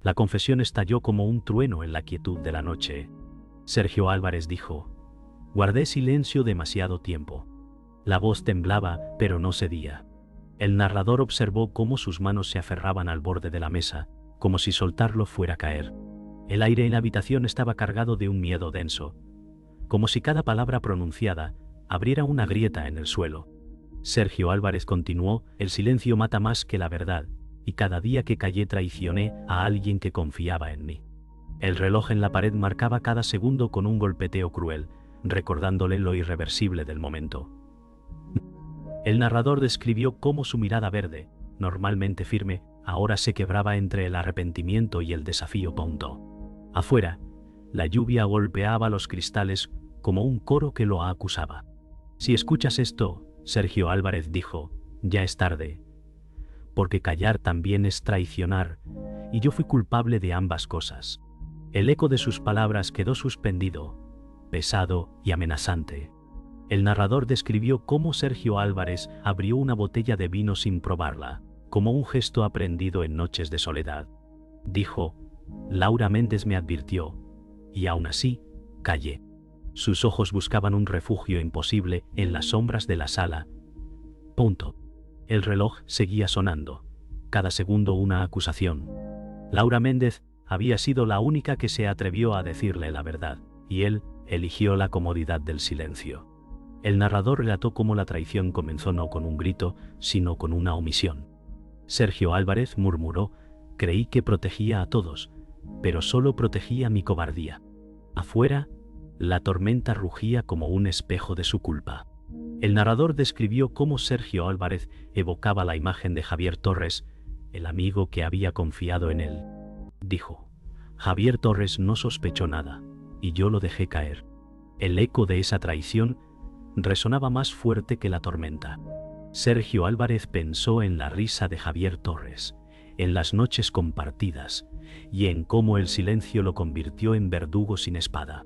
La confesión estalló como un trueno en la quietud de la noche. Sergio Álvarez dijo: guardé silencio demasiado tiempo. La voz temblaba, pero no cedía. El narrador observó cómo sus manos se aferraban al borde de la mesa, como si soltarlo fuera a caer. El aire en la habitación estaba cargado de un miedo denso, como si cada palabra pronunciada abriera una grieta en el suelo. Sergio Álvarez continuó: el silencio mata más que la verdad, y cada día que callé traicioné a alguien que confiaba en mí. El reloj en la pared marcaba cada segundo con un golpeteo cruel, recordándole lo irreversible del momento. El narrador describió cómo su mirada verde, normalmente firme, ahora se quebraba entre el arrepentimiento y el desafío. Afuera, la lluvia golpeaba los cristales como un coro que lo acusaba. Si escuchas esto, Sergio Álvarez dijo, ya es tarde. Porque callar también es traicionar, y yo fui culpable de ambas cosas. El eco de sus palabras quedó suspendido, pesado y amenazante. El narrador describió cómo Sergio Álvarez abrió una botella de vino sin probarla, como un gesto aprendido en noches de soledad. Dijo: Laura Méndez me advirtió, y aún así, callé. Sus ojos buscaban un refugio imposible en las sombras de la sala. El reloj seguía sonando, cada segundo una acusación. Laura Méndez había sido la única que se atrevió a decirle la verdad, y él eligió la comodidad del silencio. El narrador relató cómo la traición comenzó no con un grito, sino con una omisión. Sergio Álvarez murmuró: creí que protegía a todos, pero solo protegía mi cobardía. Afuera, la tormenta rugía como un espejo de su culpa. El narrador describió cómo Sergio Álvarez evocaba la imagen de Javier Torres, el amigo que había confiado en él. Dijo: Javier Torres no sospechó nada, y yo lo dejé caer. El eco de esa traición resonaba más fuerte que la tormenta. Sergio Álvarez pensó en la risa de Javier Torres, en las noches compartidas, y en cómo el silencio lo convirtió en verdugo sin espada.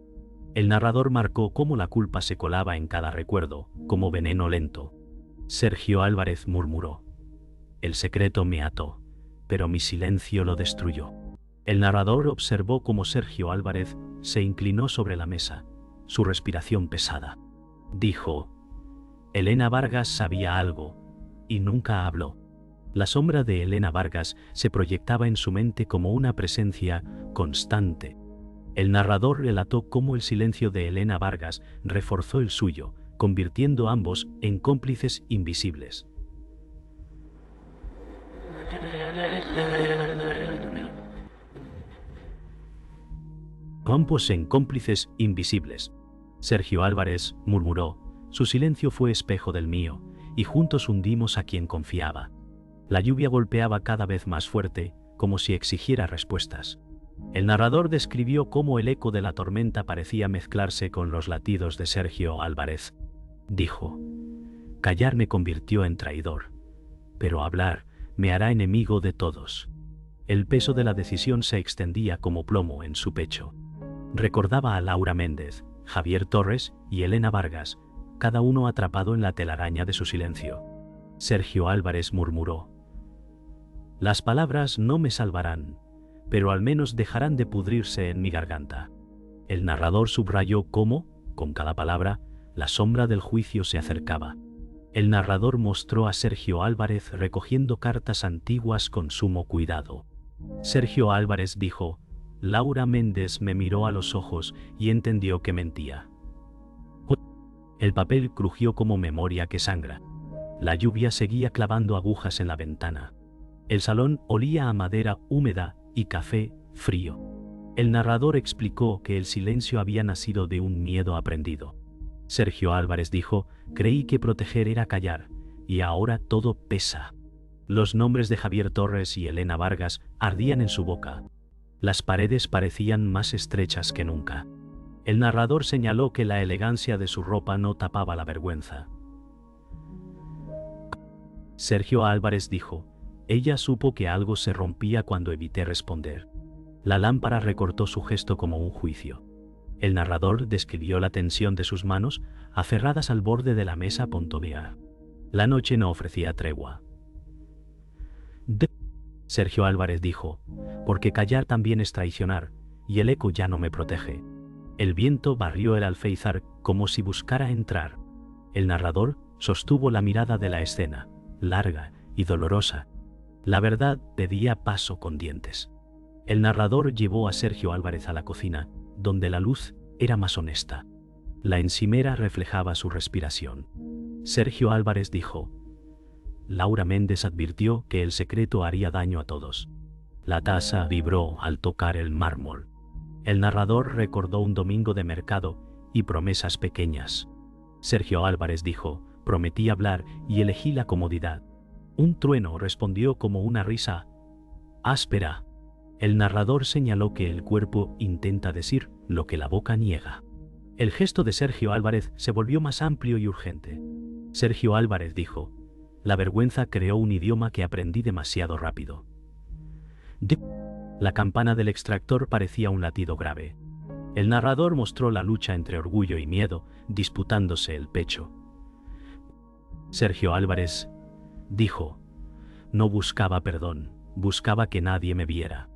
El narrador marcó cómo la culpa se colaba en cada recuerdo, como veneno lento. Sergio Álvarez murmuró: el secreto me ató, pero mi silencio lo destruyó. El narrador observó cómo Sergio Álvarez se inclinó sobre la mesa, su respiración pesada. Dijo: Elena Vargas sabía algo, y nunca habló. La sombra de Elena Vargas se proyectaba en su mente como una presencia constante. El narrador relató cómo el silencio de Elena Vargas reforzó el suyo, convirtiendo a ambos en cómplices invisibles. Ambos en cómplices invisibles. Sergio Álvarez murmuró: su silencio fue espejo del mío, y juntos hundimos a quien confiaba. La lluvia golpeaba cada vez más fuerte, como si exigiera respuestas. El narrador describió cómo el eco de la tormenta parecía mezclarse con los latidos de Sergio Álvarez. Dijo: callar me convirtió en traidor, pero hablar me hará enemigo de todos. El peso de la decisión se extendía como plomo en su pecho. Recordaba a Laura Méndez, Javier Torres y Elena Vargas, cada uno atrapado en la telaraña de su silencio. Sergio Álvarez murmuró: las palabras no me salvarán, pero al menos dejarán de pudrirse en mi garganta. El narrador subrayó cómo, con cada palabra, la sombra del juicio se acercaba. El narrador mostró a Sergio Álvarez recogiendo cartas antiguas con sumo cuidado. Sergio Álvarez dijo: Laura Méndez me miró a los ojos y entendió que mentía. El papel crujió como memoria que sangra. La lluvia seguía clavando agujas en la ventana. El salón olía a madera húmeda y café frío. El narrador explicó que el silencio había nacido de un miedo aprendido. Sergio Álvarez dijo: creí que proteger era callar, y ahora todo pesa. Los nombres de Javier Torres y Elena Vargas ardían en su boca. Las paredes parecían más estrechas que nunca. El narrador señaló que la elegancia de su ropa no tapaba la vergüenza. Sergio Álvarez dijo: ella supo que algo se rompía cuando evité responder. La lámpara recortó su gesto como un juicio. El narrador describió la tensión de sus manos, aferradas al borde de la mesa pontobear. La noche no ofrecía tregua. Sergio Álvarez dijo, porque callar también es traicionar, y el eco ya no me protege. El viento barrió el alféizar como si buscara entrar. El narrador sostuvo la mirada de la escena, larga y dolorosa. La verdad pedía paso con dientes. El narrador llevó a Sergio Álvarez a la cocina, donde la luz era más honesta. La encimera reflejaba su respiración. Sergio Álvarez dijo, Laura Méndez advirtió que el secreto haría daño a todos. La taza vibró al tocar el mármol. El narrador recordó un domingo de mercado y promesas pequeñas. Sergio Álvarez dijo, prometí hablar y elegí la comodidad. Un trueno respondió como una risa áspera. El narrador señaló que el cuerpo intenta decir lo que la boca niega. El gesto de Sergio Álvarez se volvió más amplio y urgente. Sergio Álvarez dijo, la vergüenza creó un idioma que aprendí demasiado rápido. La campana del extractor parecía un latido grave. El narrador mostró la lucha entre orgullo y miedo, disputándose el pecho. Sergio Álvarez dijo, no buscaba perdón, buscaba que nadie me viera.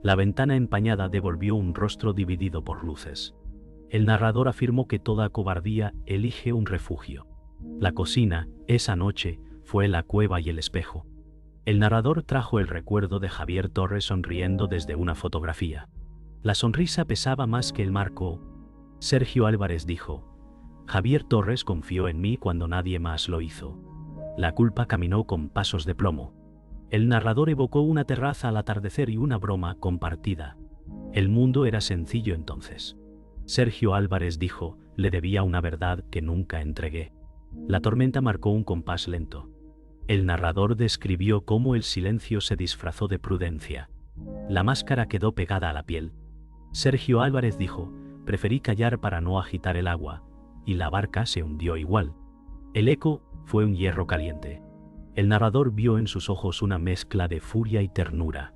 La ventana empañada devolvió un rostro dividido por luces. El narrador afirmó que toda cobardía elige un refugio. La cocina, esa noche, fue la cueva y el espejo. El narrador trajo el recuerdo de Javier Torres sonriendo desde una fotografía. La sonrisa pesaba más que el marco. Sergio Álvarez dijo, Javier Torres confió en mí cuando nadie más lo hizo. La culpa caminó con pasos de plomo. El narrador evocó una terraza al atardecer y una broma compartida. El mundo era sencillo entonces. Sergio Álvarez dijo, le debía una verdad que nunca entregué. La tormenta marcó un compás lento. El narrador describió cómo el silencio se disfrazó de prudencia. La máscara quedó pegada a la piel. Sergio Álvarez dijo, preferí callar para no agitar el agua, y la barca se hundió igual. El eco fue un hierro caliente. El narrador vio en sus ojos una mezcla de furia y ternura.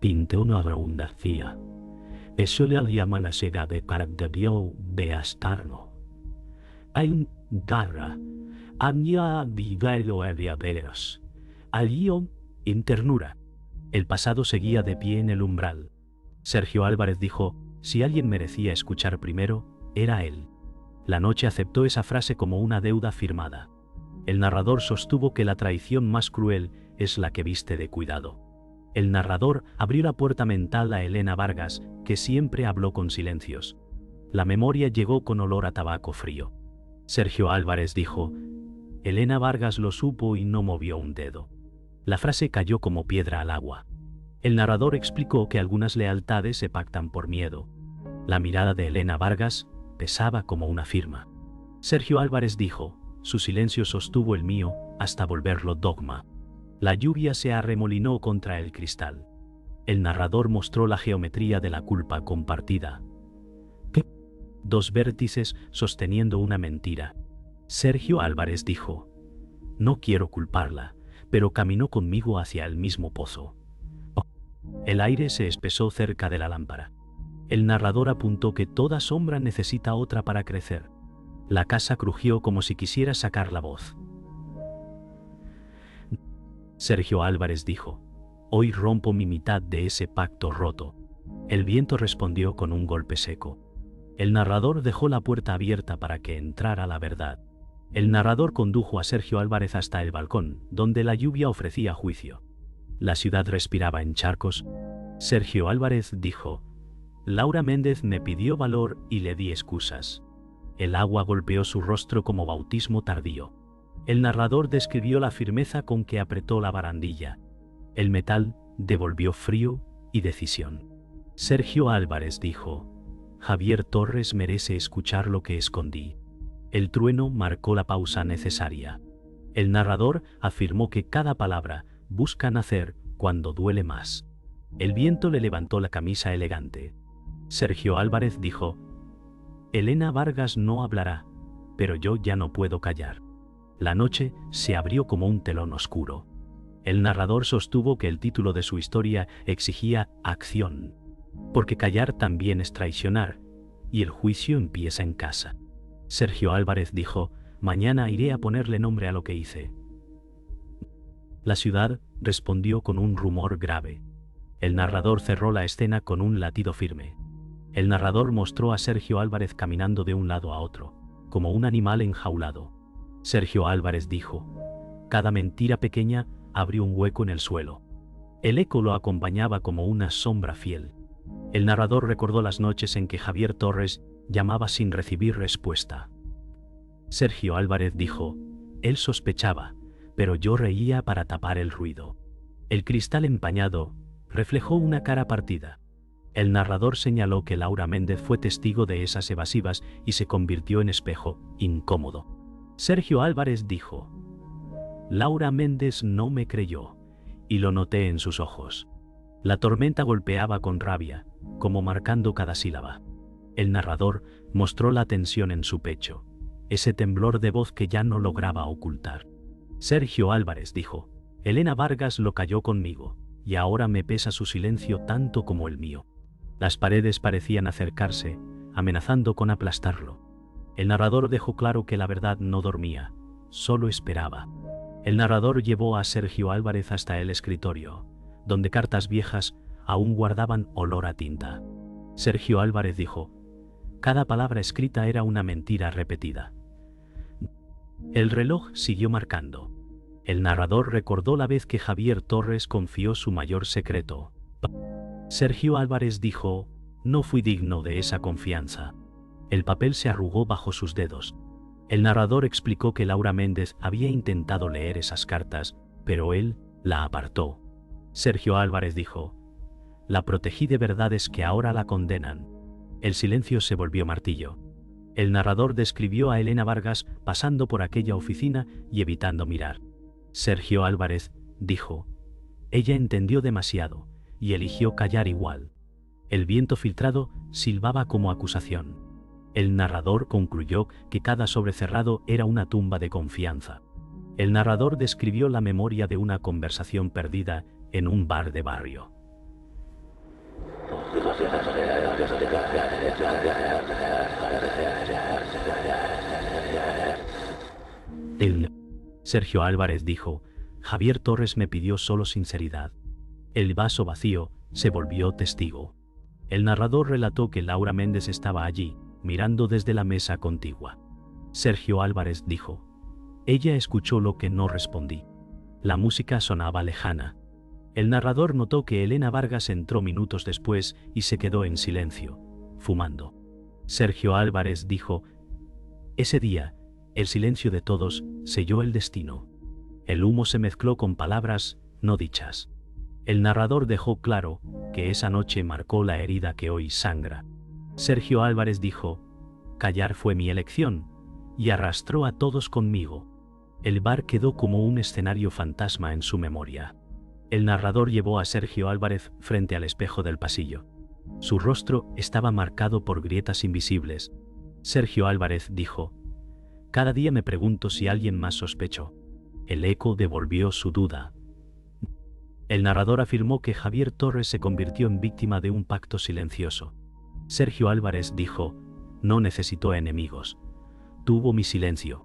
Pinté una abundancia. Eso le llama la seda de carácter de astarno. Hay un garra. Había vivido de veros. Allí en ternura. El pasado seguía de pie en el umbral. Sergio Álvarez dijo, si alguien merecía escuchar primero, era él. La noche aceptó esa frase como una deuda firmada. El narrador sostuvo que la traición más cruel es la que viste de cuidado. El narrador abrió la puerta mental a Elena Vargas, que siempre habló con silencios. La memoria llegó con olor a tabaco frío. Sergio Álvarez dijo, Elena Vargas lo supo y no movió un dedo. La frase cayó como piedra al agua. El narrador explicó que algunas lealtades se pactan por miedo. La mirada de Elena Vargas pesaba como una firma. Sergio Álvarez dijo, su silencio sostuvo el mío hasta volverlo dogma. La lluvia se arremolinó contra el cristal. El narrador mostró la geometría de la culpa compartida. Dos vértices sosteniendo una mentira. Sergio Álvarez dijo, no quiero culparla, pero caminó conmigo hacia el mismo pozo. El aire se espesó cerca de la lámpara. El narrador apuntó que toda sombra necesita otra para crecer. La casa crujió como si quisiera sacar la voz. Sergio Álvarez dijo, hoy rompo mi mitad de ese pacto roto. El viento respondió con un golpe seco. El narrador dejó la puerta abierta para que entrara la verdad. El narrador condujo a Sergio Álvarez hasta el balcón, donde la lluvia ofrecía juicio. La ciudad respiraba en charcos. Sergio Álvarez dijo, Laura Méndez me pidió valor y le di excusas. El agua golpeó su rostro como bautismo tardío. El narrador describió la firmeza con que apretó la barandilla. El metal devolvió frío y decisión. Sergio Álvarez dijo, Javier Torres merece escuchar lo que escondí. El trueno marcó la pausa necesaria. El narrador afirmó que cada palabra busca nacer cuando duele más. El viento le levantó la camisa elegante. Sergio Álvarez dijo, Elena Vargas no hablará, pero yo ya no puedo callar. La noche se abrió como un telón oscuro. El narrador sostuvo que el título de su historia exigía acción, porque callar también es traicionar, y el juicio empieza en casa. Sergio Álvarez dijo, mañana iré a ponerle nombre a lo que hice. La ciudad respondió con un rumor grave. El narrador cerró la escena con un latido firme. El narrador mostró a Sergio Álvarez caminando de un lado a otro, como un animal enjaulado. Sergio Álvarez dijo: cada mentira pequeña abrió un hueco en el suelo. El eco lo acompañaba como una sombra fiel. El narrador recordó las noches en que Javier Torres llamaba sin recibir respuesta. Sergio Álvarez dijo: él sospechaba, pero yo reía para tapar el ruido. El cristal empañado reflejó una cara partida. El narrador señaló que Laura Méndez fue testigo de esas evasivas y se convirtió en espejo incómodo. Sergio Álvarez dijo: Laura Méndez no me creyó, y lo noté en sus ojos. La tormenta golpeaba con rabia, como marcando cada sílaba. El narrador mostró la tensión en su pecho, ese temblor de voz que ya no lograba ocultar. Sergio Álvarez dijo: Elena Vargas lo calló conmigo, y ahora me pesa su silencio tanto como el mío. Las paredes parecían acercarse, amenazando con aplastarlo. El narrador dejó claro que la verdad no dormía, solo esperaba. El narrador llevó a Sergio Álvarez hasta el escritorio, donde cartas viejas aún guardaban olor a tinta. Sergio Álvarez dijo: cada palabra escrita era una mentira repetida. El reloj siguió marcando. El narrador recordó la vez que Javier Torres confió su mayor secreto. Sergio Álvarez dijo: no fui digno de esa confianza. El papel se arrugó bajo sus dedos. El narrador explicó que Laura Méndez había intentado leer esas cartas, pero él la apartó. Sergio Álvarez dijo: la protegí de verdades que ahora la condenan. El silencio se volvió martillo. El narrador describió a Elena Vargas pasando por aquella oficina y evitando mirar. Sergio Álvarez dijo: ella entendió demasiado y eligió callar igual. El viento filtrado silbaba como acusación. El narrador concluyó que cada sobrecerrado era una tumba de confianza. El narrador describió la memoria de una conversación perdida en un bar de barrio. Sergio Álvarez dijo: Javier Torres me pidió solo sinceridad. El vaso vacío se volvió testigo. El narrador relató que Laura Méndez estaba allí, mirando desde la mesa contigua. Sergio Álvarez dijo: ella escuchó lo que no respondí. La música sonaba lejana. El narrador notó que Elena Vargas entró minutos después y se quedó en silencio, fumando. Sergio Álvarez dijo: ese día, el silencio de todos selló el destino. El humo se mezcló con palabras no dichas. El narrador dejó claro que esa noche marcó la herida que hoy sangra. Sergio Álvarez dijo: callar fue mi elección, y arrastró a todos conmigo. El bar quedó como un escenario fantasma en su memoria. El narrador llevó a Sergio Álvarez frente al espejo del pasillo. Su rostro estaba marcado por grietas invisibles. Sergio Álvarez dijo: cada día me pregunto si alguien más sospechó. El eco devolvió su duda. El narrador afirmó que Javier Torres se convirtió en víctima de un pacto silencioso. Sergio Álvarez dijo: no necesitó enemigos. Tuvo mi silencio.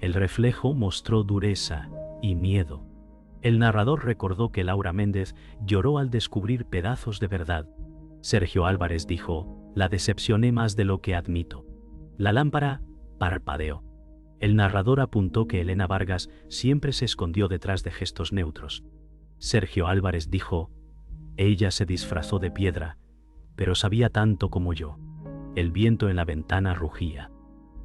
El reflejo mostró dureza y miedo. El narrador recordó que Laura Méndez lloró al descubrir pedazos de verdad. Sergio Álvarez dijo: la decepcioné más de lo que admito. La lámpara parpadeó. El narrador apuntó que Elena Vargas siempre se escondió detrás de gestos neutros. Sergio Álvarez dijo: ella se disfrazó de piedra, pero sabía tanto como yo. El viento en la ventana rugía.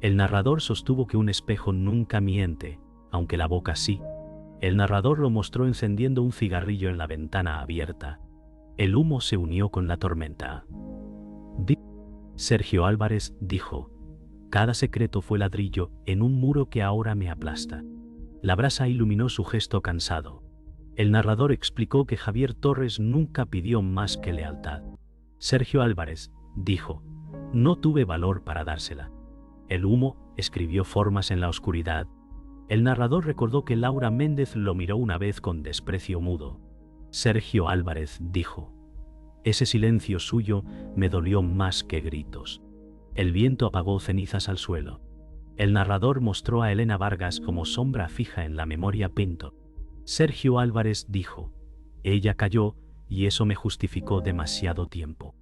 El narrador sostuvo que un espejo nunca miente, aunque la boca sí. El narrador lo mostró encendiendo un cigarrillo en la ventana abierta. El humo se unió con la tormenta. Sergio Álvarez dijo: cada secreto fue ladrillo en un muro que ahora me aplasta. La brasa iluminó su gesto cansado. El narrador explicó que Javier Torres nunca pidió más que lealtad. Sergio Álvarez dijo: no tuve valor para dársela. El humo escribió formas en la oscuridad. El narrador recordó que Laura Méndez lo miró una vez con desprecio mudo. Sergio Álvarez dijo: ese silencio suyo me dolió más que gritos. El viento apagó cenizas al suelo. El narrador mostró a Elena Vargas como sombra fija en la memoria Pinto. Sergio Álvarez dijo. Ella calló, y eso me justificó demasiado tiempo.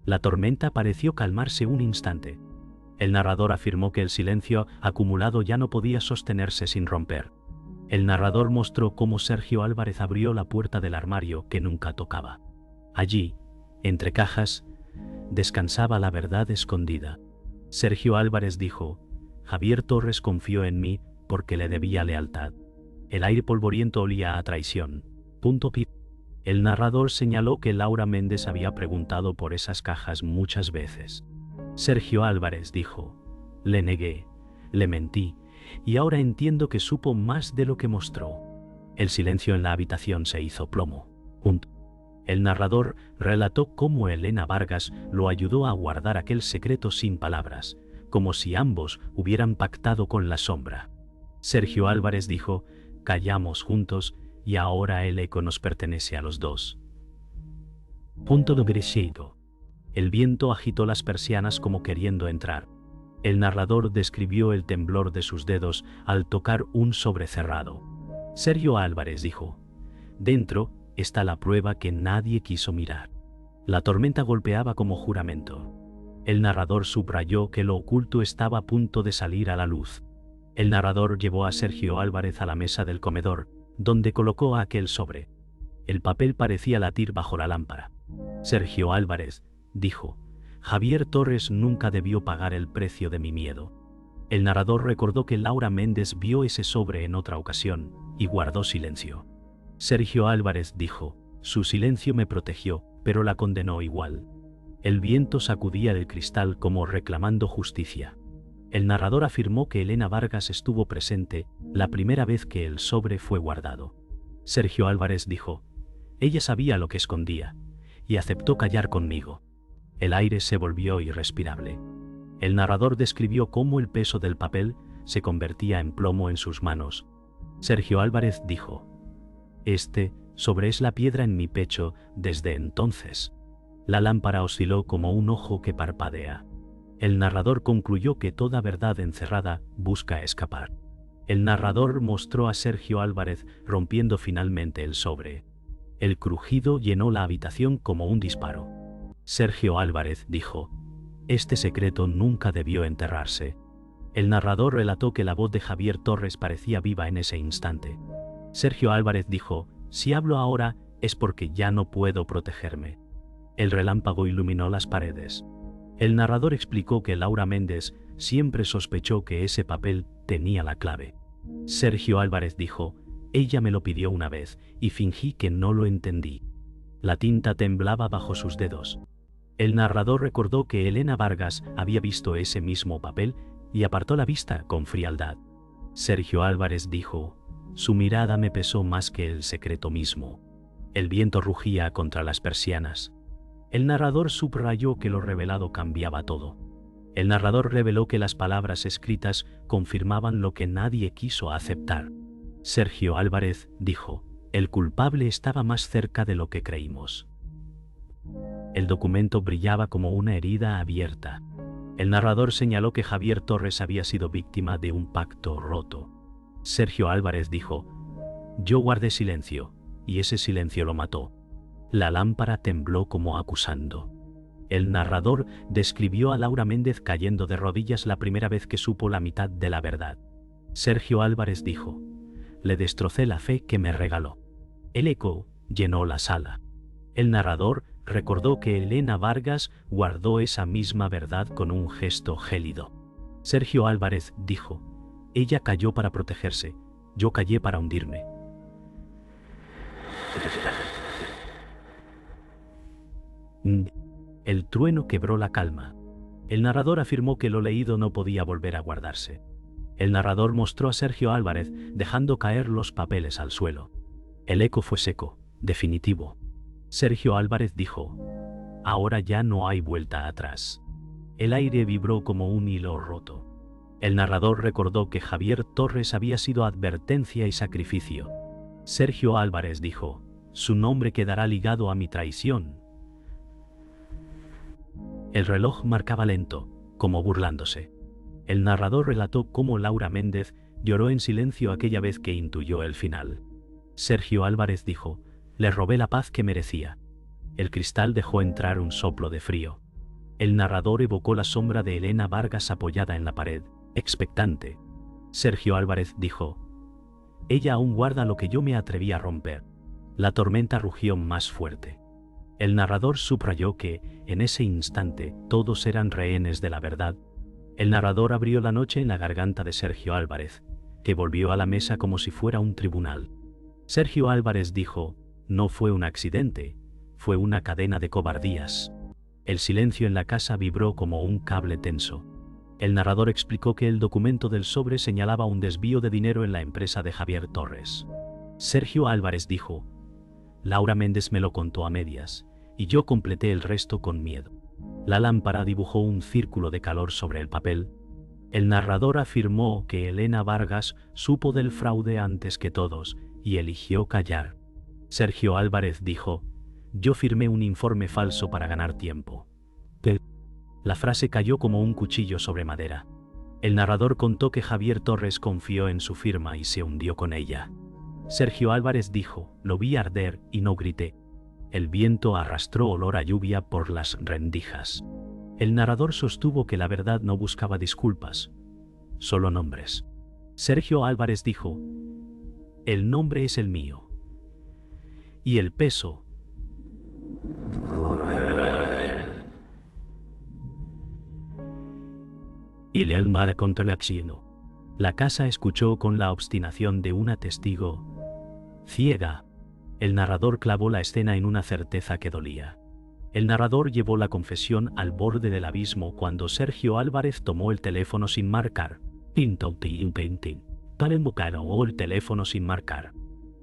La tormenta pareció calmarse un instante. El narrador afirmó que el silencio acumulado ya no podía sostenerse sin romper. El narrador mostró cómo Sergio Álvarez abrió la puerta del armario que nunca tocaba. Allí, entre cajas, descansaba la verdad escondida. Sergio Álvarez dijo: Javier Torres confió en mí porque le debía lealtad. El aire polvoriento olía a traición. El narrador señaló que Laura Méndez había preguntado por esas cajas muchas veces. Sergio Álvarez dijo: le negué, le mentí, y ahora entiendo que supo más de lo que mostró. El silencio en la habitación se hizo plomo. El narrador relató cómo Elena Vargas lo ayudó a guardar aquel secreto sin palabras, como si ambos hubieran pactado con la sombra. Sergio Álvarez dijo: callamos juntos y ahora el eco nos pertenece a los dos. El viento agitó las persianas como queriendo entrar. El narrador describió el temblor de sus dedos al tocar un sobre cerrado. Sergio Álvarez dijo: dentro está la prueba que nadie quiso mirar. La tormenta golpeaba como juramento. El narrador subrayó que lo oculto estaba a punto de salir a la luz. El narrador llevó a Sergio Álvarez a la mesa del comedor, donde colocó aquel sobre. El papel parecía latir bajo la lámpara. Sergio Álvarez dijo: Javier Torres nunca debió pagar el precio de mi miedo. El narrador recordó que Laura Méndez vio ese sobre en otra ocasión y guardó silencio. Sergio Álvarez dijo: su silencio me protegió, pero la condenó igual. El viento sacudía el cristal como reclamando justicia. El narrador afirmó que Elena Vargas estuvo presente la primera vez que el sobre fue guardado. Sergio Álvarez dijo: ella sabía lo que escondía y aceptó callar conmigo. El aire se volvió irrespirable. El narrador describió cómo el peso del papel se convertía en plomo en sus manos. Sergio Álvarez dijo: este sobre es la piedra en mi pecho desde entonces. La lámpara osciló como un ojo que parpadea. El narrador concluyó que toda verdad encerrada busca escapar. El narrador mostró a Sergio Álvarez rompiendo finalmente el sobre. El crujido llenó la habitación como un disparo. Sergio Álvarez dijo: este secreto nunca debió enterrarse. El narrador relató que la voz de Javier Torres parecía viva en ese instante. Sergio Álvarez dijo: si hablo ahora es porque ya no puedo protegerme. El relámpago iluminó las paredes. El narrador explicó que Laura Méndez siempre sospechó que ese papel tenía la clave. Sergio Álvarez dijo: ella me lo pidió una vez y fingí que no lo entendí. La tinta temblaba bajo sus dedos. El narrador recordó que Elena Vargas había visto ese mismo papel y apartó la vista con frialdad. Sergio Álvarez dijo: su mirada me pesó más que el secreto mismo. El viento rugía contra las persianas. El narrador subrayó que lo revelado cambiaba todo. El narrador reveló que las palabras escritas confirmaban lo que nadie quiso aceptar. Sergio Álvarez dijo: el culpable estaba más cerca de lo que creímos. El documento brillaba como una herida abierta. El narrador señaló que Javier Torres había sido víctima de un pacto roto. Sergio Álvarez dijo: yo guardé silencio, y ese silencio lo mató. La lámpara tembló como acusando. El narrador describió a Laura Méndez cayendo de rodillas la primera vez que supo la mitad de la verdad. Sergio Álvarez dijo: le destrocé la fe que me regaló. El eco llenó la sala. El narrador recordó que Elena Vargas guardó esa misma verdad con un gesto gélido. Sergio Álvarez dijo: ella cayó para protegerse, yo callé para hundirme. El trueno quebró la calma. El narrador afirmó que lo leído no podía volver a guardarse. El narrador mostró a Sergio Álvarez dejando caer los papeles al suelo. El eco fue seco, definitivo. Sergio Álvarez dijo: ahora ya no hay vuelta atrás. El aire vibró como un hilo roto. El narrador recordó que Javier Torres había sido advertencia y sacrificio. Sergio Álvarez dijo: su nombre quedará ligado a mi traición. El reloj marcaba lento, como burlándose. El narrador relató cómo Laura Méndez lloró en silencio aquella vez que intuyó el final. Sergio Álvarez dijo, le robé la paz que merecía. El cristal dejó entrar un soplo de frío. El narrador evocó la sombra de Elena Vargas apoyada en la pared, expectante. Sergio Álvarez dijo, ella aún guarda lo que yo me atreví a romper. La tormenta rugió más fuerte. El narrador subrayó que, en ese instante, todos eran rehenes de la verdad. El narrador abrió la noche en la garganta de Sergio Álvarez, que volvió a la mesa como si fuera un tribunal. Sergio Álvarez dijo, no fue un accidente, fue una cadena de cobardías. El silencio en la casa vibró como un cable tenso. El narrador explicó que el documento del sobre señalaba un desvío de dinero en la empresa de Javier Torres. Sergio Álvarez dijo, Laura Méndez me lo contó a medias, y yo completé el resto con miedo. La lámpara dibujó un círculo de calor sobre el papel. El narrador afirmó que Elena Vargas supo del fraude antes que todos, y eligió callar. Sergio Álvarez dijo, yo firmé un informe falso para ganar tiempo. La frase cayó como un cuchillo sobre madera. El narrador contó que Javier Torres confió en su firma y se hundió con ella. Sergio Álvarez dijo, lo vi arder y no grité. El viento arrastró olor a lluvia por las rendijas. El narrador sostuvo que la verdad no buscaba disculpas, solo nombres. Sergio Álvarez dijo, el nombre es el mío. Y el peso. Y le almada contra el accieno. La casa escuchó con la obstinación de una testigo ciega. El narrador clavó la escena en una certeza que dolía. El narrador llevó la confesión al borde del abismo cuando Sergio Álvarez tomó el teléfono sin marcar. O el teléfono sin marcar.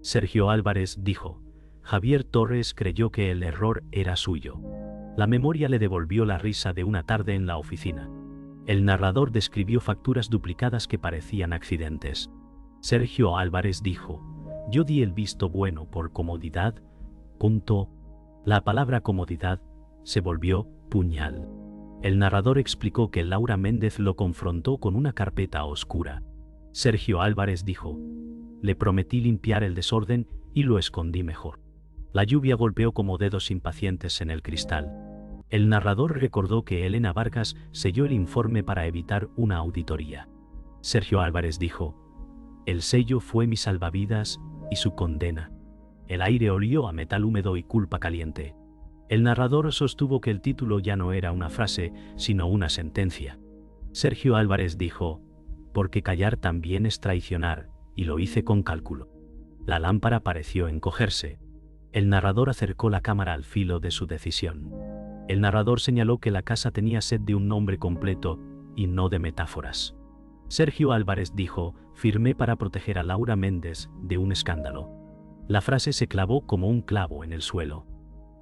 Sergio Álvarez dijo, Javier Torres creyó que el error era suyo. La memoria le devolvió la risa de una tarde en la oficina. El narrador describió facturas duplicadas que parecían accidentes. Sergio Álvarez dijo, yo di el visto bueno por comodidad. La palabra comodidad se volvió puñal. El narrador explicó que Laura Méndez lo confrontó con una carpeta oscura. Sergio Álvarez dijo, le prometí limpiar el desorden y lo escondí mejor. La lluvia golpeó como dedos impacientes en el cristal. El narrador recordó que Elena Vargas selló el informe para evitar una auditoría. Sergio Álvarez dijo, el sello fue mi salvavidas y su condena. El aire olió a metal húmedo y culpa caliente. El narrador sostuvo que el título ya no era una frase, sino una sentencia. Sergio Álvarez dijo, porque callar también es traicionar, y lo hice con cálculo. La lámpara pareció encogerse. El narrador acercó la cámara al filo de su decisión. El narrador señaló que la casa tenía sed de un nombre completo, y no de metáforas. Sergio Álvarez dijo, firmé para proteger a Laura Méndez de un escándalo. La frase se clavó como un clavo en el suelo.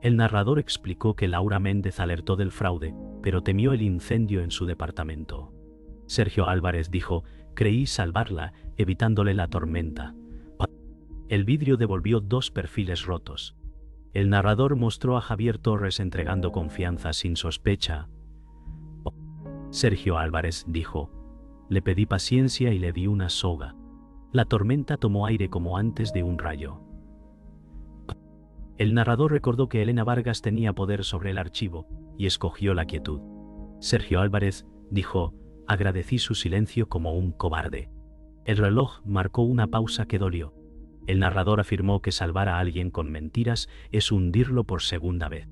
El narrador explicó que Laura Méndez alertó del fraude, pero temió el incendio en su departamento. Sergio Álvarez dijo, creí salvarla, evitándole la tormenta. El vidrio devolvió 2 perfiles rotos. El narrador mostró a Javier Torres entregando confianza sin sospecha. Sergio Álvarez dijo, le pedí paciencia y le di una soga. La tormenta tomó aire como antes de un rayo. El narrador recordó que Elena Vargas tenía poder sobre el archivo, y escogió la quietud. Sergio Álvarez dijo, agradecí su silencio como un cobarde. El reloj marcó una pausa que dolió. El narrador afirmó que salvar a alguien con mentiras es hundirlo por segunda vez.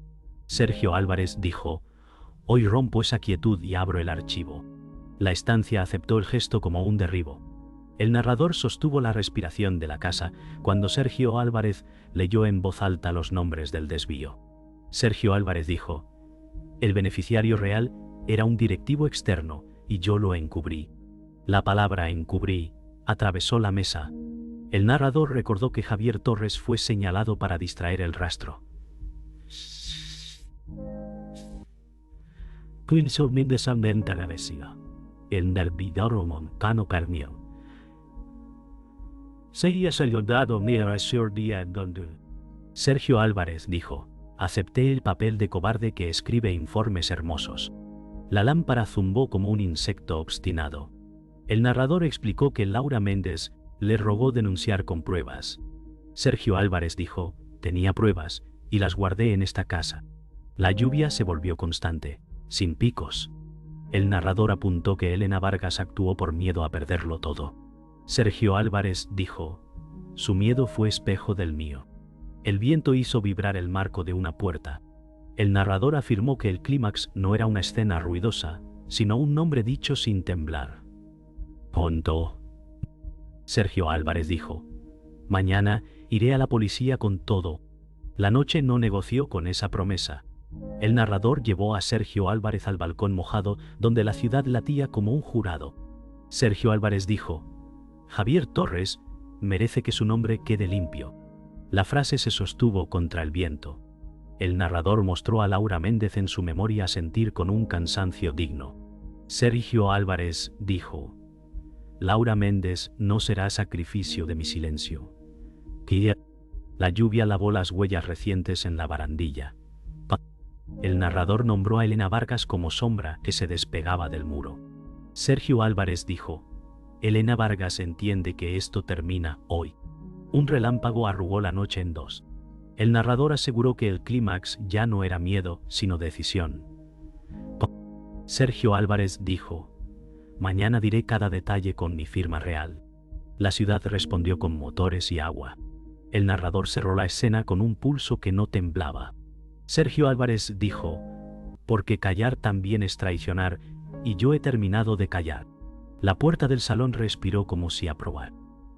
Sergio Álvarez dijo, hoy rompo esa quietud y abro el archivo. La estancia aceptó el gesto como un derribo. El narrador sostuvo la respiración de la casa cuando Sergio Álvarez leyó en voz alta los nombres del desvío. Sergio Álvarez dijo, el beneficiario real era un directivo externo y yo lo encubrí. La palabra encubrí atravesó la mesa. El narrador recordó que Javier Torres fue señalado para distraer el rastro. El nervidor moncano permió. Sergio Álvarez dijo, acepté el papel de cobarde que escribe informes hermosos. La lámpara zumbó como un insecto obstinado. El narrador explicó que Laura Méndez le rogó denunciar con pruebas. Sergio Álvarez dijo, tenía pruebas, y las guardé en esta casa. La lluvia se volvió constante, sin picos. El narrador apuntó que Elena Vargas actuó por miedo a perderlo todo. Sergio Álvarez dijo, su miedo fue espejo del mío. El viento hizo vibrar el marco de una puerta. El narrador afirmó que el clímax no era una escena ruidosa, sino un nombre dicho sin temblar. Ponto. Sergio Álvarez dijo, mañana iré a la policía con todo. La noche no negoció con esa promesa. El narrador llevó a Sergio Álvarez al balcón mojado donde la ciudad latía como un jurado. Sergio Álvarez dijo, Javier Torres merece que su nombre quede limpio. La frase se sostuvo contra el viento. El narrador mostró a Laura Méndez en su memoria sentir con un cansancio digno. Sergio Álvarez dijo, Laura Méndez no será sacrificio de mi silencio. La lluvia lavó las huellas recientes en la barandilla. El narrador nombró a Elena Vargas como sombra que se despegaba del muro. Sergio Álvarez dijo, Elena Vargas entiende que esto termina hoy. Un relámpago arrugó la noche en dos. El narrador aseguró que el clímax ya no era miedo, sino decisión. Sergio Álvarez dijo, mañana diré cada detalle con mi firma real. La ciudad respondió con motores y agua. El narrador cerró la escena con un pulso que no temblaba. Sergio Álvarez dijo, porque callar también es traicionar, y yo he terminado de callar. La puerta del salón respiró como si aprobara.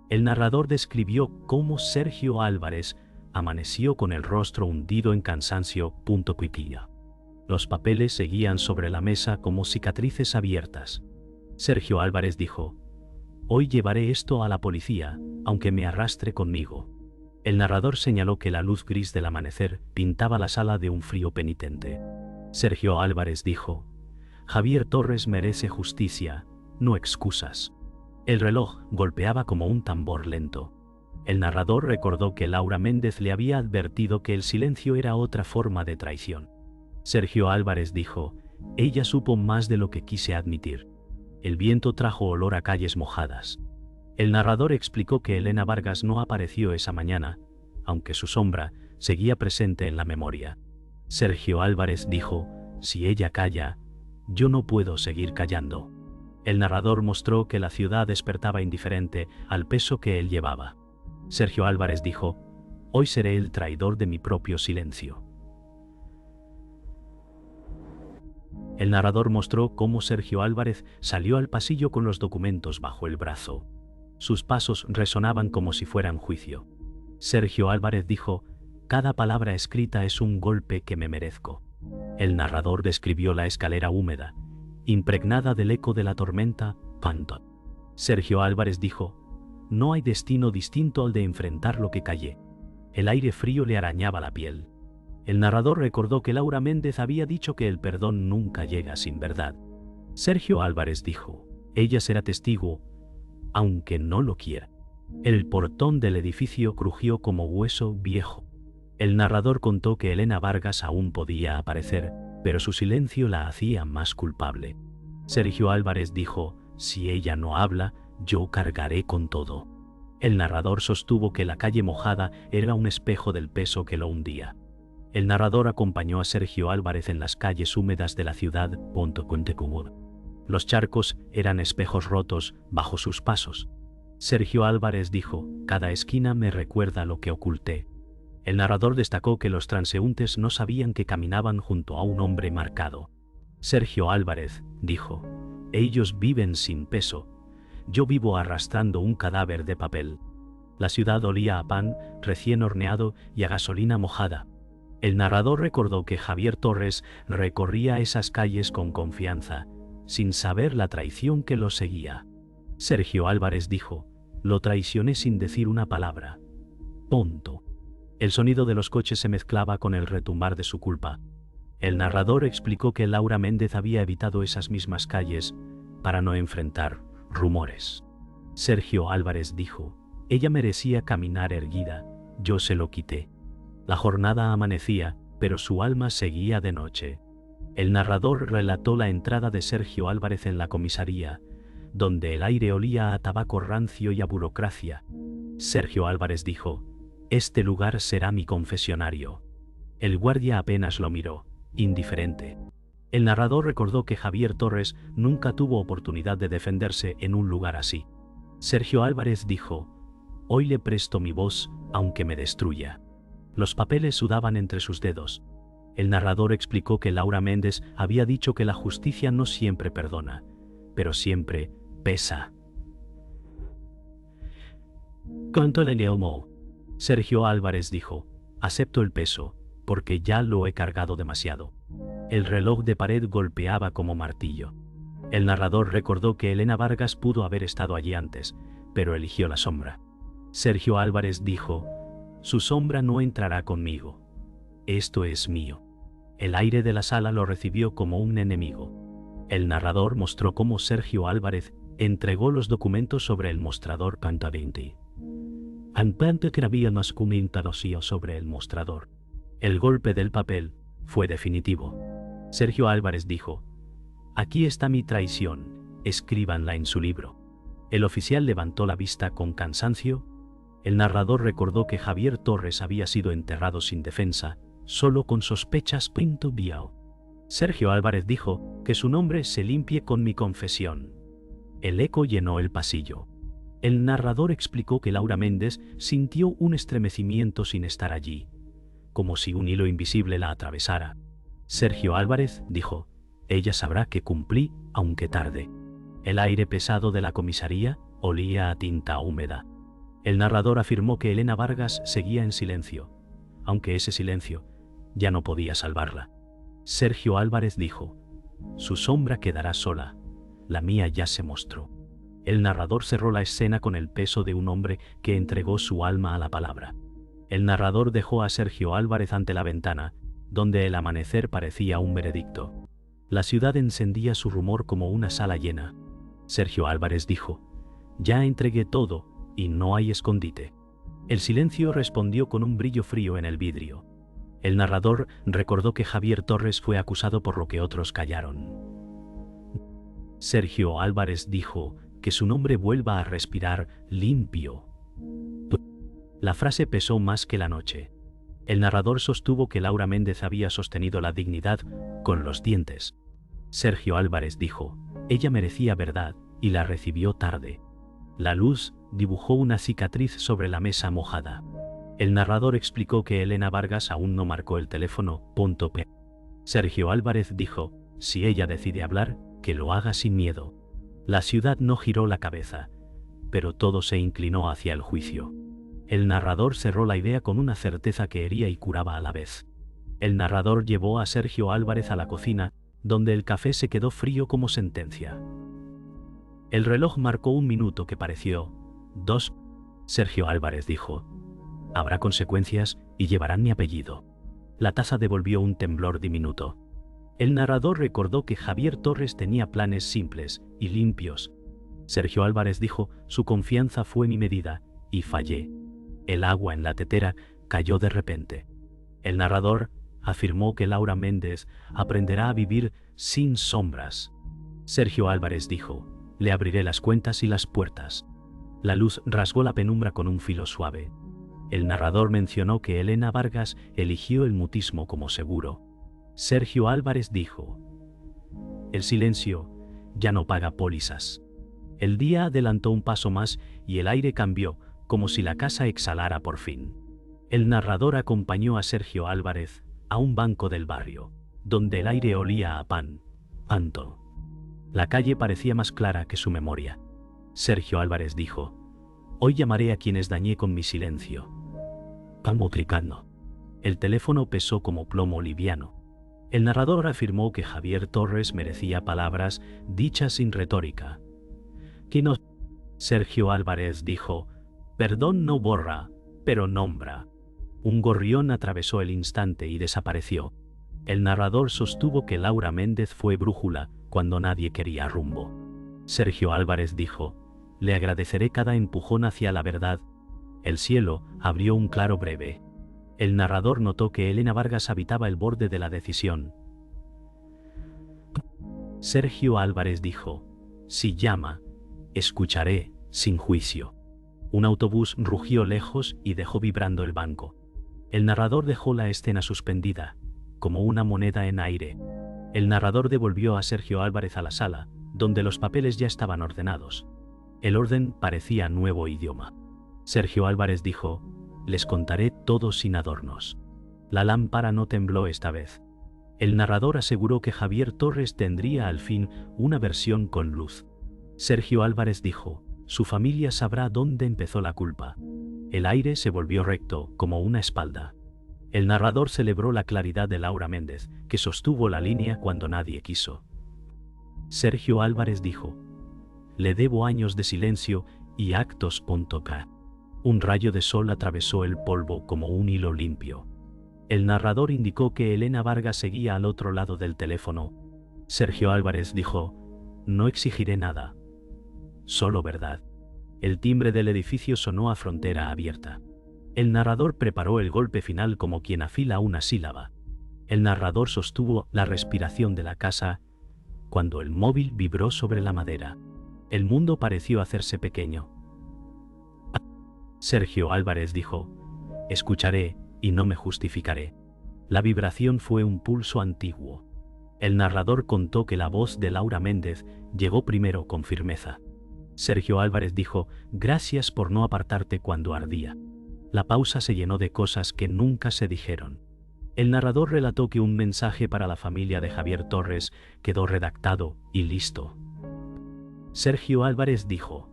El narrador describió cómo Sergio Álvarez amaneció con el rostro hundido en cansancio. Los papeles seguían sobre la mesa como cicatrices abiertas. Sergio Álvarez dijo, hoy llevaré esto a la policía, aunque me arrastre conmigo. El narrador señaló que la luz gris del amanecer pintaba la sala de un frío penitente. Sergio Álvarez dijo, Javier Torres merece justicia, no excusas. El reloj golpeaba como un tambor lento. El narrador recordó que Laura Méndez le había advertido que el silencio era otra forma de traición. Sergio Álvarez dijo, ella supo más de lo que quise admitir. El viento trajo olor a calles mojadas. El narrador explicó que Elena Vargas no apareció esa mañana, aunque su sombra seguía presente en la memoria. Sergio Álvarez dijo, si ella calla, yo no puedo seguir callando. El narrador mostró que la ciudad despertaba indiferente al peso que él llevaba. Sergio Álvarez dijo, hoy seré el traidor de mi propio silencio. El narrador mostró cómo Sergio Álvarez salió al pasillo con los documentos bajo el brazo. Sus pasos resonaban como si fueran juicio. Sergio Álvarez dijo, cada palabra escrita es un golpe que me merezco. El narrador describió la escalera húmeda, impregnada del eco de la tormenta. Sergio Álvarez dijo, no hay destino distinto al de enfrentar lo que callé. El aire frío le arañaba la piel. El narrador recordó que Laura Méndez había dicho que el perdón nunca llega sin verdad. Sergio Álvarez dijo, ella será testigo, aunque no lo quiera. El portón del edificio crujió como hueso viejo. El narrador contó que Elena Vargas aún podía aparecer, pero su silencio la hacía más culpable. Sergio Álvarez dijo, si ella no habla, yo cargaré con todo. El narrador sostuvo que la calle mojada era un espejo del peso que lo hundía. El narrador acompañó a Sergio Álvarez en las calles húmedas de la ciudad. Los charcos eran espejos rotos bajo sus pasos. Sergio Álvarez dijo, cada esquina me recuerda lo que oculté. El narrador destacó que los transeúntes no sabían que caminaban junto a un hombre marcado. Sergio Álvarez dijo, ellos viven sin peso. Yo vivo arrastrando un cadáver de papel. La ciudad olía a pan recién horneado y a gasolina mojada. El narrador recordó que Javier Torres recorría esas calles con confianza, sin saber la traición que lo seguía. Sergio Álvarez dijo, lo traicioné sin decir una palabra. Punto. El sonido de los coches se mezclaba con el retumbar de su culpa. El narrador explicó que Laura Méndez había evitado esas mismas calles para no enfrentar rumores. Sergio Álvarez dijo, ella merecía caminar erguida, yo se lo quité. La jornada amanecía, pero su alma seguía de noche. El narrador relató la entrada de Sergio Álvarez en la comisaría, donde el aire olía a tabaco rancio y a burocracia. Sergio Álvarez dijo, Este lugar será mi confesionario. El guardia apenas lo miró, indiferente. El narrador recordó que Javier Torres nunca tuvo oportunidad de defenderse en un lugar así. Sergio Álvarez dijo: «Hoy le presto mi voz, aunque me destruya». Los papeles sudaban entre sus dedos. El narrador explicó que Laura Méndez había dicho que la justicia no siempre perdona, pero siempre pesa. «¿Cuánto le llamó?». Sergio Álvarez dijo: «Acepto el peso, porque ya lo he cargado demasiado». El reloj de pared golpeaba como martillo. El narrador recordó que Elena Vargas pudo haber estado allí antes, pero eligió la sombra. Sergio Álvarez dijo: «Su sombra no entrará conmigo. Esto es mío». El aire de la sala lo recibió como un enemigo. El narrador mostró cómo Sergio Álvarez entregó los documentos sobre el mostrador cantadiente. Antes que había más comentarios sobre el mostrador. El golpe del papel fue definitivo. Sergio Álvarez dijo: «Aquí está mi traición, escríbanla en su libro». El oficial levantó la vista con cansancio. El narrador recordó que Javier Torres había sido enterrado sin defensa, solo con sospechas Pinto Biao. Sergio Álvarez dijo: «Que su nombre se limpie con mi confesión». El eco llenó el pasillo. El narrador explicó que Laura Méndez sintió un estremecimiento sin estar allí, como si un hilo invisible la atravesara. Sergio Álvarez dijo: «Ella sabrá que cumplí, aunque tarde». El aire pesado de la comisaría olía a tinta húmeda. El narrador afirmó que Elena Vargas seguía en silencio, aunque ese silencio ya no podía salvarla. Sergio Álvarez dijo: «Su sombra quedará sola, la mía ya se mostró». El narrador cerró la escena con el peso de un hombre que entregó su alma a la palabra. El narrador dejó a Sergio Álvarez ante la ventana, donde el amanecer parecía un veredicto. La ciudad encendía su rumor como una sala llena. Sergio Álvarez dijo: «Ya entregué todo y no hay escondite». El silencio respondió con un brillo frío en el vidrio. El narrador recordó que Javier Torres fue acusado por lo que otros callaron. Sergio Álvarez dijo: «Que su nombre vuelva a respirar limpio». La frase pesó más que la noche. El narrador sostuvo que Laura Méndez había sostenido la dignidad con los dientes. Sergio Álvarez dijo: «Ella merecía verdad y la recibió tarde». La luz dibujó una cicatriz sobre la mesa mojada. El narrador explicó que Elena Vargas aún no marcó el teléfono. Sergio Álvarez dijo: «Si ella decide hablar, que lo haga sin miedo». La ciudad no giró la cabeza, pero todo se inclinó hacia el juicio. El narrador cerró la idea con una certeza que hería y curaba a la vez. El narrador llevó a Sergio Álvarez a la cocina, donde el café se quedó frío como sentencia. El reloj marcó un minuto que pareció 2. Sergio Álvarez dijo: «Habrá consecuencias y llevarán mi apellido». La taza devolvió un temblor diminuto. El narrador recordó que Javier Torres tenía planes simples y limpios. Sergio Álvarez dijo: «Su confianza fue mi medida, y fallé». El agua en la tetera cayó de repente. El narrador afirmó que Laura Méndez aprenderá a vivir sin sombras. Sergio Álvarez dijo: «Le abriré las cuentas y las puertas». La luz rasgó la penumbra con un filo suave. El narrador mencionó que Elena Vargas eligió el mutismo como seguro. Sergio Álvarez dijo: «El silencio ya no paga pólizas». El día adelantó un paso más y el aire cambió, como si la casa exhalara por fin. El narrador acompañó a Sergio Álvarez a un banco del barrio, donde el aire olía a pan. Panto. La calle parecía más clara que su memoria. Sergio Álvarez dijo: «Hoy llamaré a quienes dañé con mi silencio». Pamotricano. El teléfono pesó como plomo liviano. El narrador afirmó que Javier Torres merecía palabras dichas sin retórica. «¿Quién no?» Sergio Álvarez dijo: «Perdón no borra, pero nombra». Un gorrión atravesó el instante y desapareció. El narrador sostuvo que Laura Méndez fue brújula cuando nadie quería rumbo. Sergio Álvarez dijo: «Le agradeceré cada empujón hacia la verdad». El cielo abrió un claro breve. El narrador notó que Elena Vargas habitaba el borde de la decisión. Sergio Álvarez dijo: «Si llama, escucharé, sin juicio». Un autobús rugió lejos y dejó vibrando el banco. El narrador dejó la escena suspendida, como una moneda en aire. El narrador devolvió a Sergio Álvarez a la sala, donde los papeles ya estaban ordenados. El orden parecía nuevo idioma. Sergio Álvarez dijo: «Les contaré todo sin adornos». La lámpara no tembló esta vez. El narrador aseguró que Javier Torres tendría al fin una versión con luz. Sergio Álvarez dijo: «Su familia sabrá dónde empezó la culpa». El aire se volvió recto, como una espalda. El narrador celebró la claridad de Laura Méndez, que sostuvo la línea cuando nadie quiso. Sergio Álvarez dijo: «Le debo años de silencio y actos. Un rayo de sol atravesó el polvo como un hilo limpio». El narrador indicó que Elena Vargas seguía al otro lado del teléfono. Sergio Álvarez dijo: «No exigiré nada, solo verdad». El timbre del edificio sonó a frontera abierta. El narrador preparó el golpe final como quien afila una sílaba. El narrador sostuvo la respiración de la casa cuando el móvil vibró sobre la madera. El mundo pareció hacerse pequeño. Sergio Álvarez dijo: «Escucharé y no me justificaré». La vibración fue un pulso antiguo. El narrador contó que la voz de Laura Méndez llegó primero con firmeza. Sergio Álvarez dijo: «Gracias por no apartarte cuando ardía». La pausa se llenó de cosas que nunca se dijeron. El narrador relató que un mensaje para la familia de Javier Torres quedó redactado y listo. Sergio Álvarez dijo: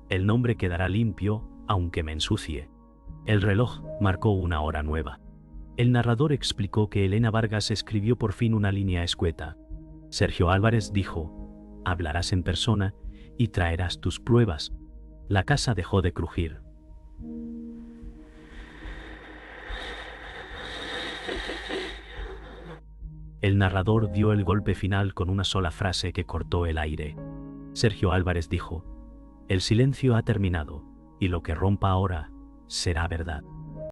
«El nombre quedará limpio, aunque me ensucie». El reloj marcó una hora nueva. El narrador explicó que Elena Vargas escribió por fin una línea escueta. Sergio Álvarez dijo: «Hablarás en persona y traerás tus pruebas». La casa dejó de crujir. El narrador dio el golpe final con una sola frase que cortó el aire. Sergio Álvarez dijo: «El silencio ha terminado, y lo que rompa ahora será verdad».